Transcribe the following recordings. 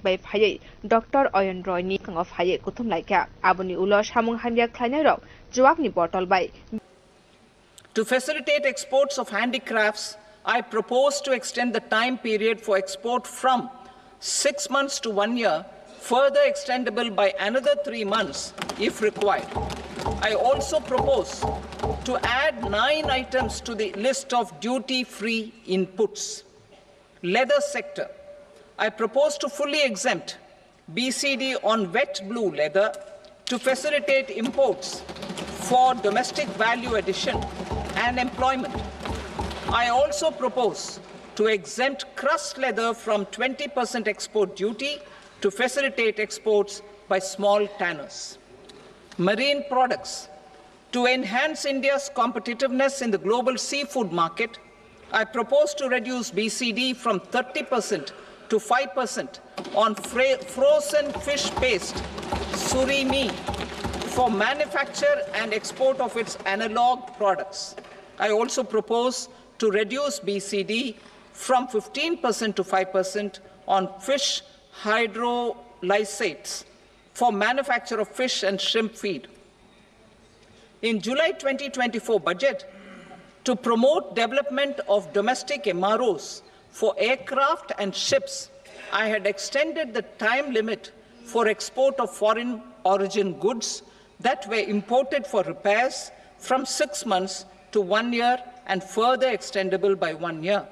by Paye, Dr. Oyen Roy Nikang of Haye Kutum Laika, Abuni Ulosh Hamung Hamia Klanero, Joakni bottle by. To facilitate exports of handicrafts, I propose to extend the time period for export from 6 months to 1 year, further extendable by another 3 months if required. I also propose to add 9 items to the list of duty-free inputs. Leather sector. I propose to fully exempt BCD on wet blue leather to facilitate imports for domestic value addition and employment. I also propose to exempt crust leather from 20% export duty to facilitate exports by small tanners. Marine products. To enhance India's competitiveness in the global seafood market, I propose to reduce BCD from 30% to 5% on frozen fish paste, surimi, for manufacture and export of its analog products. I also propose to reduce BCD from 15% to 5% on fish hydrolysates for manufacture of fish and shrimp feed. In July 2024 budget, to promote development of domestic MROs for aircraft and ships, I had extended the time limit for export of foreign origin goods that were imported for repairs from 6 months to 1 year and further extendable by 1 year.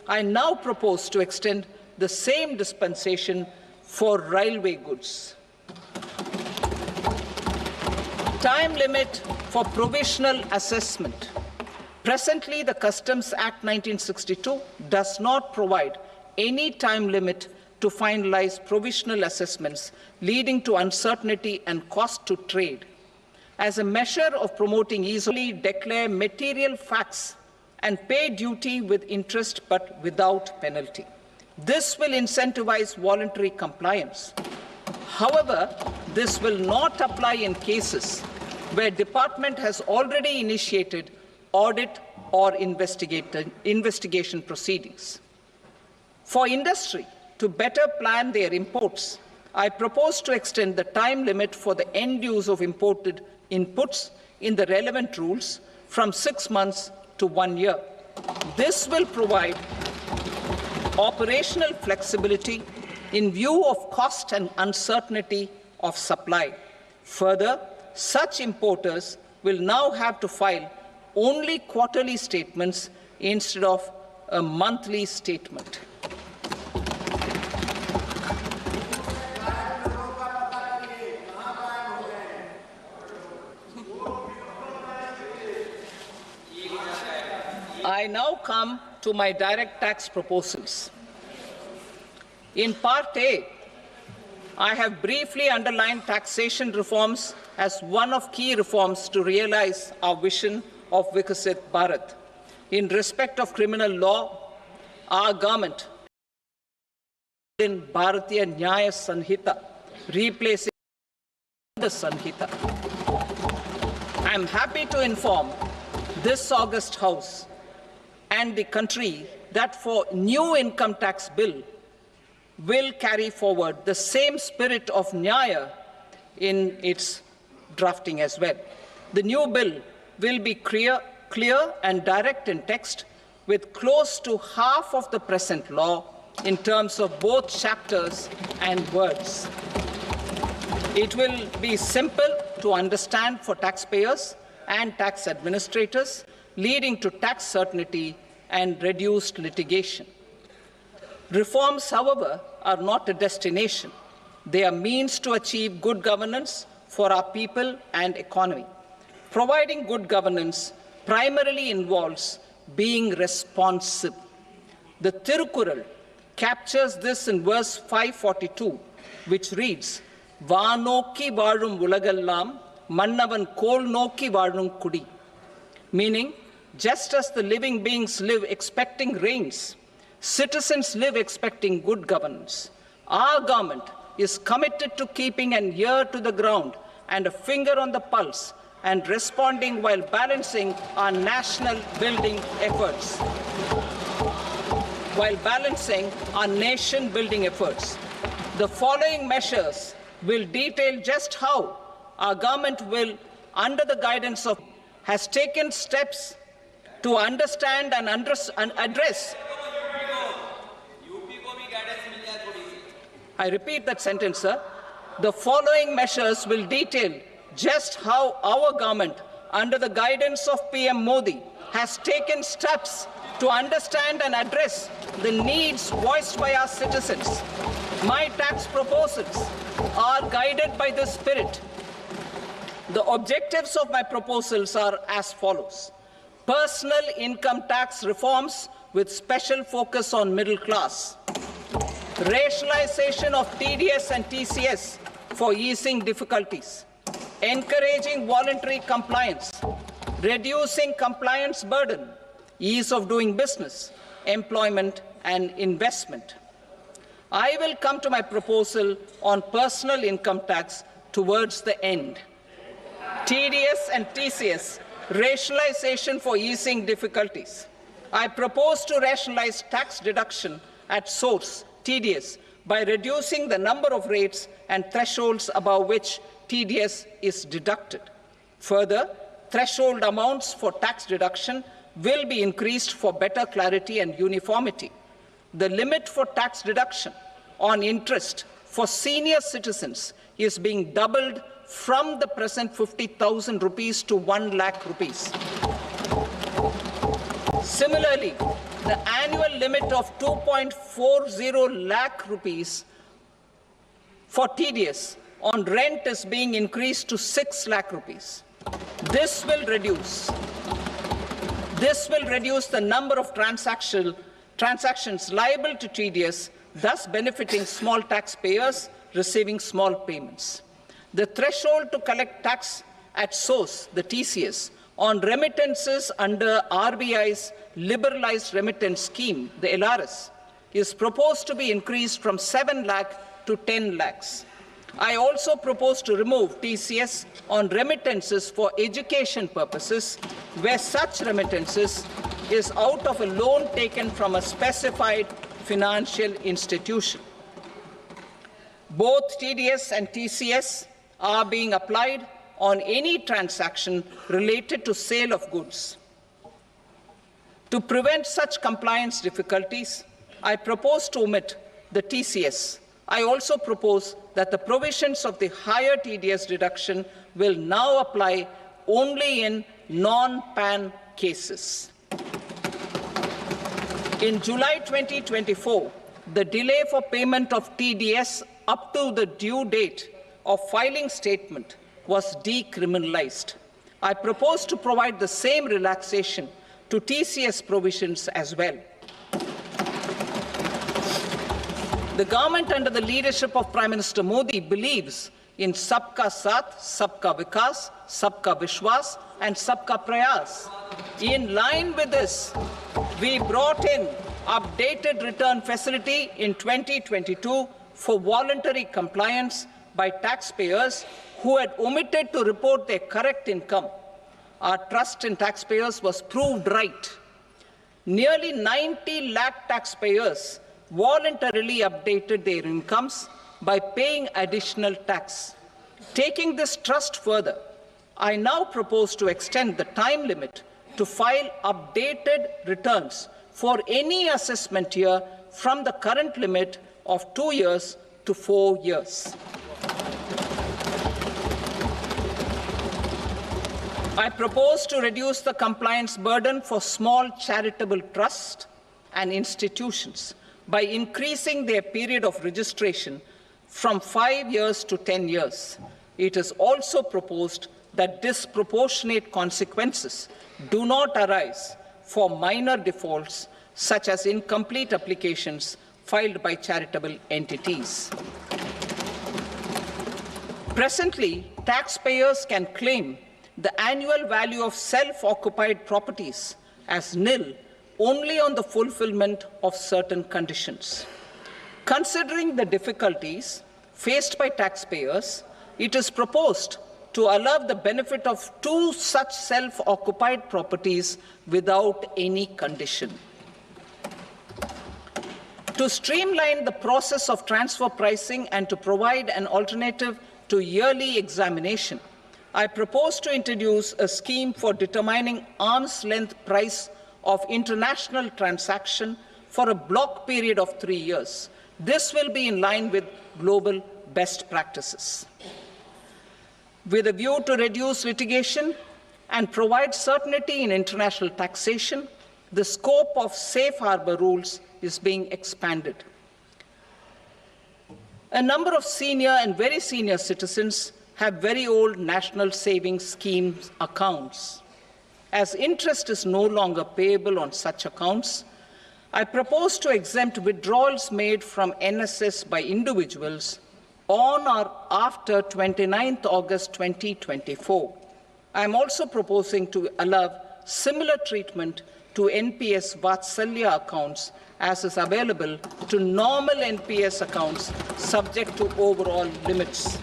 I now propose to extend the same dispensation for railway goods. Time limit for provisional assessment. Presently, the Customs Act 1962 does not provide any time limit to finalize provisional assessments, leading to uncertainty and cost to trade. As a measure of promoting easily declare material facts and pay duty with interest but without penalty. This will incentivize voluntary compliance. However, this will not apply in cases where department has already initiated audit or investigation proceedings. For industry to better plan their imports, I propose to extend the time limit for the end use of imported inputs in the relevant rules from 6 months to 1 year. This will provide operational flexibility in view of cost and uncertainty of supply. Further, such importers will now have to file only quarterly statements instead of a monthly statement. I now come to my direct tax proposals. In Part A, I have briefly underlined taxation reforms as one of key reforms to realize our vision of Vikasit Bharat. In respect of criminal law, our government in Bharatiya Nyaya Sanhita, replacing the Sanhita. I am happy to inform this August House and the country that for new income tax bill will carry forward the same spirit of Nyaya in its drafting as well. The new bill will be clear and direct in text, with close to half of the present law in terms of both chapters and words. It will be simple to understand for taxpayers and tax administrators, leading to tax certainty and reduced litigation. Reforms, however, are not a destination. They are means to achieve good governance for our people and economy. Providing good governance primarily involves being responsive. The Tirukural captures this in verse 542, which reads, "Vaanokki vaazhum ulagallam, mannavan kol nokki vaazhum kudi," meaning, just as the living beings live expecting rains, citizens live expecting good governance. Our government is committed to keeping an ear to the ground and a finger on the pulse and responding while balancing our national building efforts. The following measures will detail just how our government will, under the guidance of, has taken steps to understand and address. I repeat that sentence, sir. The following measures will detail just how our government, under the guidance of PM Modi, has taken steps to understand and address the needs voiced by our citizens. My tax proposals are guided by this spirit. The objectives of my proposals are as follows. Personal income tax reforms with special focus on middle class. Rationalization of TDS and TCS for easing difficulties. Encouraging voluntary compliance. Reducing compliance burden. Ease of doing business, employment and investment. I will come to my proposal on personal income tax towards the end. TDS and TCS, rationalization for easing difficulties. I propose to rationalize tax deduction at source, TDS, by reducing the number of rates and thresholds above which TDS is deducted. Further, threshold amounts for tax deduction will be increased for better clarity and uniformity. The limit for tax deduction on interest for senior citizens is being doubled from the present 50,000 rupees to 1 lakh rupees. Similarly, the annual limit of 2.40 lakh rupees for TDS on rent is being increased to 6 lakh rupees. This will reduce the number of transactions liable to TDS, thus benefiting small taxpayers receiving small payments. The threshold to collect tax at source, the TCS, on remittances under RBI's liberalized remittance scheme, the LRS, is proposed to be increased from 7 lakh to 10 lakhs. I also propose to remove TCS on remittances for education purposes, where such remittances is out of a loan taken from a specified financial institution. Both TDS and TCS are being applied on any transaction related to sale of goods. To prevent such compliance difficulties, I propose to omit the TCS. I also propose that the provisions of the higher TDS deduction will now apply only in non-PAN cases. In July 2024, the delay for payment of TDS up to the due date of filing statement was decriminalized. I propose to provide the same relaxation to TCS provisions as well. The government under the leadership of Prime Minister Modi believes in Sabka Saath, Sabka Vikas, Sabka Vishwas and Sabka Prayas. In line with this, we brought in updated return facility in 2022 for voluntary compliance by taxpayers who had omitted to report their correct income. Our trust in taxpayers was proved right. Nearly 90 lakh taxpayers voluntarily updated their incomes by paying additional tax. Taking this trust further, I now propose to extend the time limit to file updated returns for any assessment year from the current limit of 2 years to 4 years. I propose to reduce the compliance burden for small charitable trusts and institutions by increasing their period of registration from 5 years to 10 years. It is also proposed that disproportionate consequences do not arise for minor defaults, such as incomplete applications filed by charitable entities. Presently, taxpayers can claim the annual value of self-occupied properties as nil only on the fulfillment of certain conditions. Considering the difficulties faced by taxpayers, it is proposed to allow the benefit of 2 such self-occupied properties without any condition. To streamline the process of transfer pricing and to provide an alternative to yearly examination, I propose to introduce a scheme for determining arm's length price of international transaction for a block period of 3 years. This will be in line with global best practices. With a view to reduce litigation and provide certainty in international taxation, the scope of safe harbor rules is being expanded. A number of senior and very senior citizens have very old national savings schemes accounts. As interest is no longer payable on such accounts, I propose to exempt withdrawals made from NSS by individuals on or after 29th August 2024. I am also proposing to allow similar treatment to NPS Vatsalya accounts as is available to normal NPS accounts subject to overall limits.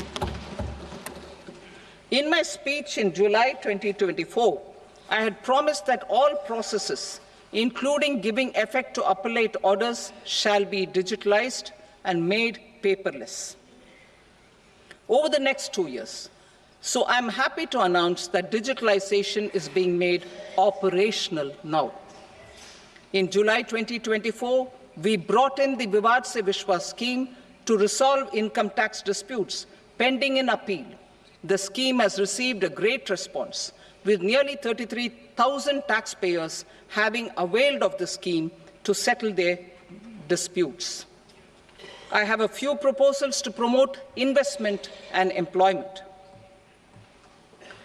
In my speech in July 2024, I had promised that all processes, including giving effect to appellate orders, shall be digitalized and made paperless over the next 2 years. So I'm happy to announce that digitalization is being made operational now. In July 2024, we brought in the Vivad Se Vishwas scheme to resolve income tax disputes pending in appeal. The scheme has received a great response, with nearly 33,000 taxpayers having availed of the scheme to settle their disputes. I have a few proposals to promote investment and employment.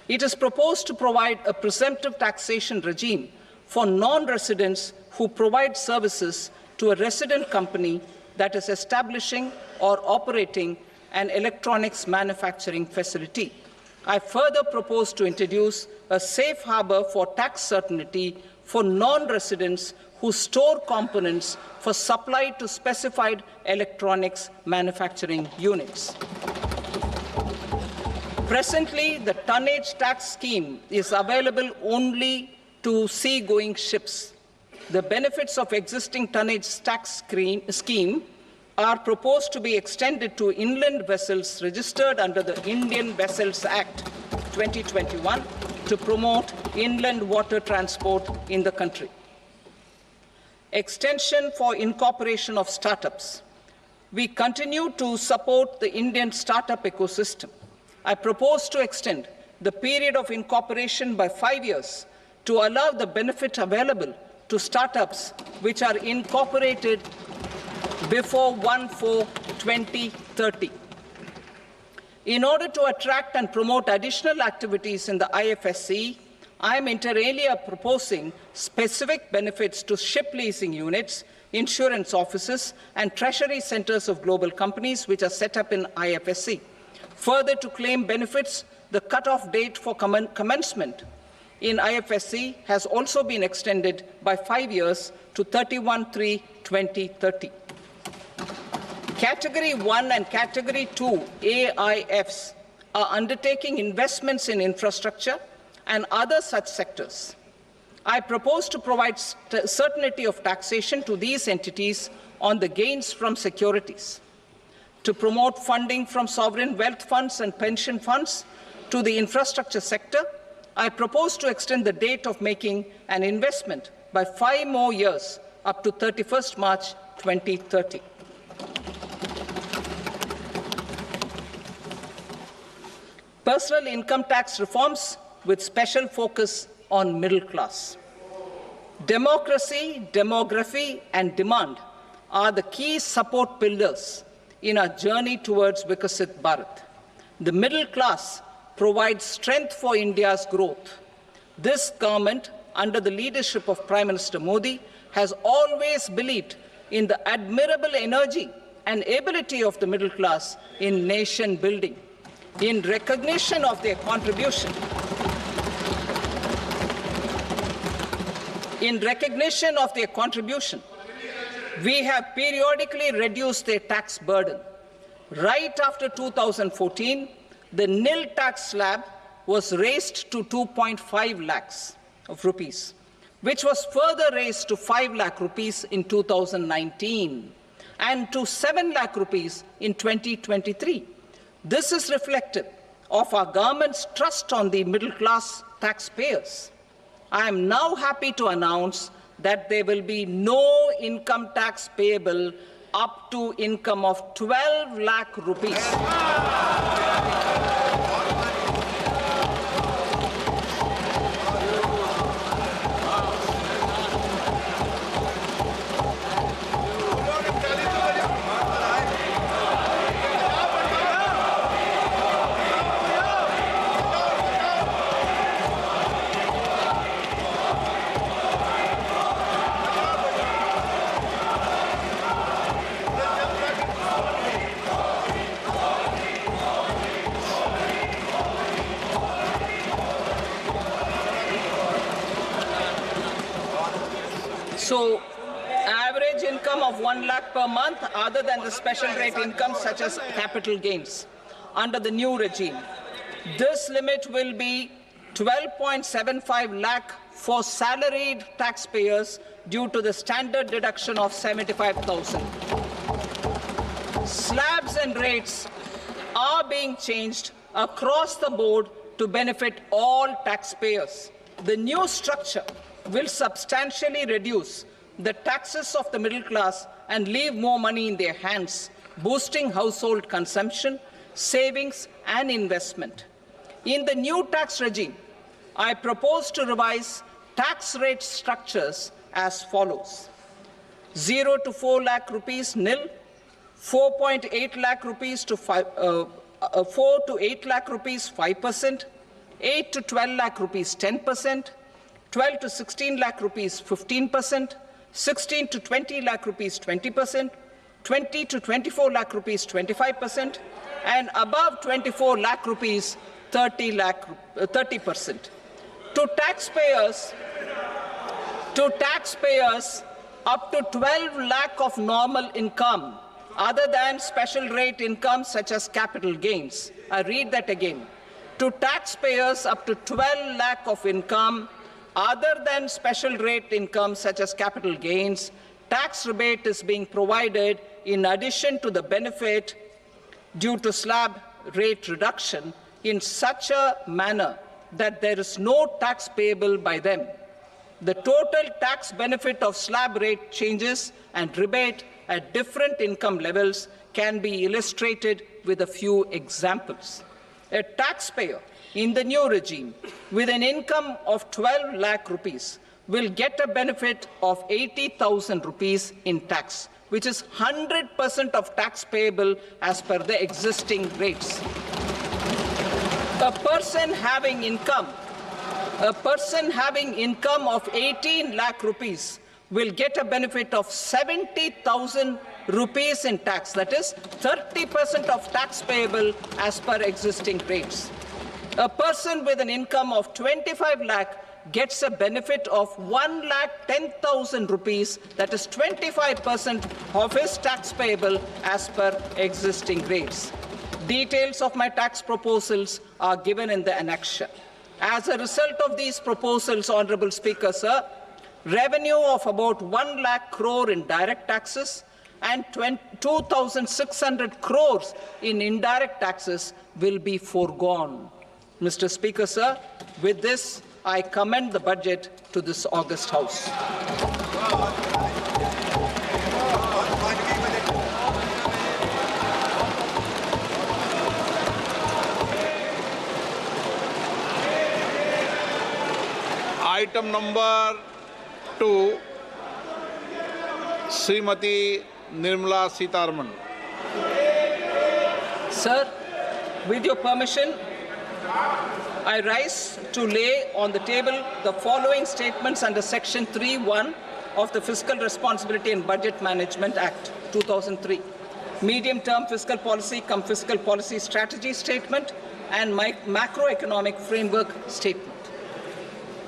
It is proposed to provide a presumptive taxation regime for non-residents who provide services to a resident company that is establishing or operating an electronics manufacturing facility. I further propose to introduce a safe harbor for tax certainty for non-residents who store components for supply to specified electronics manufacturing units. Presently, the tonnage tax scheme is available only to sea-going ships. The benefits of existing tonnage tax scheme are proposed to be extended to inland vessels registered under the Indian Vessels Act 2021 to promote inland water transport in the country. Extension for incorporation of startups. We continue to support the Indian startup ecosystem. I propose to extend the period of incorporation by 5 years to allow the benefit available to startups which are incorporated before 1/4/2030. In order to attract and promote additional activities in the IFSC, I am inter alia proposing specific benefits to ship leasing units, insurance offices, and treasury centers of global companies which are set up in IFSC. Further, to claim benefits, the cut-off date for commencement in IFSC has also been extended by 5 years to 31/3/2030. Category 1 and Category 2 AIFs are undertaking investments in infrastructure and other such sectors. I propose to provide certainty of taxation to these entities on the gains from securities, to promote funding from sovereign wealth funds and pension funds to the infrastructure sector. I propose to extend the date of making an investment by 5 more years up to 31st March 2030. Personal income tax reforms with special focus on middle class. Democracy, demography, and demand are the key support pillars in our journey towards Vikasit Bharat. The middle class provides strength for India's growth. This government, under the leadership of Prime Minister Modi, has always believed in the admirable energy and ability of the middle class in nation building. In recognition of their contribution, we have periodically reduced their tax burden. Right after 2014, the nil tax slab was raised to 2.5 lakhs of rupees, which was further raised to 5 lakh rupees in 2019. and to 7 lakh rupees in 2023. This is reflective of our government's trust on the middle class taxpayers. I am now happy to announce that there will be no income tax payable up to income of 12 lakh rupees. So, average income of 1 lakh per month other than the special rate income such as capital gains under the new regime. This limit will be 12.75 lakh for salaried taxpayers due to the standard deduction of 75,000. Slabs and rates are being changed across the board to benefit all taxpayers. The new structure will substantially reduce the taxes of the middle class and leave more money in their hands, boosting household consumption, savings, and investment. In the new tax regime, I propose to revise tax rate structures as follows: 0 to 4 lakh rupees nil, 4.8 lakh rupees to 4 to 8 lakh rupees 5%, 8 to 12 lakh rupees 10%, 12 to 16 lakh rupees 15%, 16 to 20 lakh rupees 20%, 20 to 24 lakh rupees 25%, and above 24 lakh rupees 30%. To taxpayers up to 12 lakh of normal income other than special rate income such as capital gains. I read that again. To taxpayers up to 12 lakh of income other than special rate income such as capital gains, tax rebate is being provided in addition to the benefit due to slab rate reduction in such a manner that there is no tax payable by them. The total tax benefit of slab rate changes and rebate at different income levels can be illustrated with a few examples. A taxpayer in the new regime with an income of 12 lakh rupees will get a benefit of 80,000 rupees in tax, which is 100% of tax payable as per the existing rates. A person having income of 18 lakh rupees will get a benefit of 70,000 rupees in tax, that is 30% of tax payable as per existing rates. A person with an income of 25 lakh gets a benefit of 1,10,000 rupees, that is 25% of his tax payable as per existing rates. Details of my tax proposals are given in the annexure. As a result of these proposals, Honorable Speaker, sir, revenue of about 1 lakh crore in direct taxes and 2,600 crores in indirect taxes will be foregone. Mr. Speaker, sir, with this, I commend the budget to this august House. Item number 2, Srimati Nirmala Sitharaman. Sir, with your permission, I rise to lay on the table the following statements under Section 3(1) of the Fiscal Responsibility and Budget Management Act, 2003. Medium-term fiscal policy cum fiscal policy strategy statement and macroeconomic framework statement.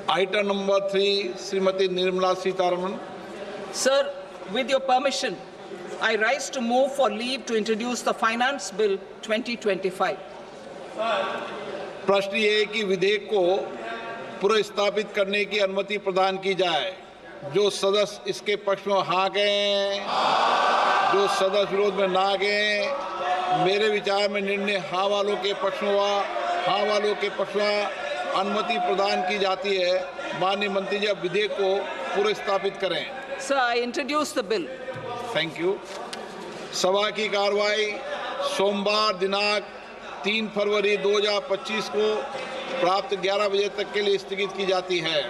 Item number 3, Srimati Nirmala Sitharaman. Sir, with your permission, I rise to move for leave to introduce the Finance Bill 2025. प्रश्न ये है कि विधेयक को पुनर्स्थापित करने की अनुमति प्रदान की जाए। जो सदस्य इसके पक्ष में हाँ कहें, जो सदस्य विरोध में ना गए, मेरे विचार में निर्णय हाँ वालों के पक्ष में अनुमति प्रदान की जाती है। माननीय मंत्री जी अब विधेयक को पुनर्स्थापित करें। Sir, I introduce the bill. Thank you. सभा की कार्रवाई सोमवार दिनांक 3 फरवरी 2025 को प्राप्त 11 बजे तक के लिए स्थगित की जाती है।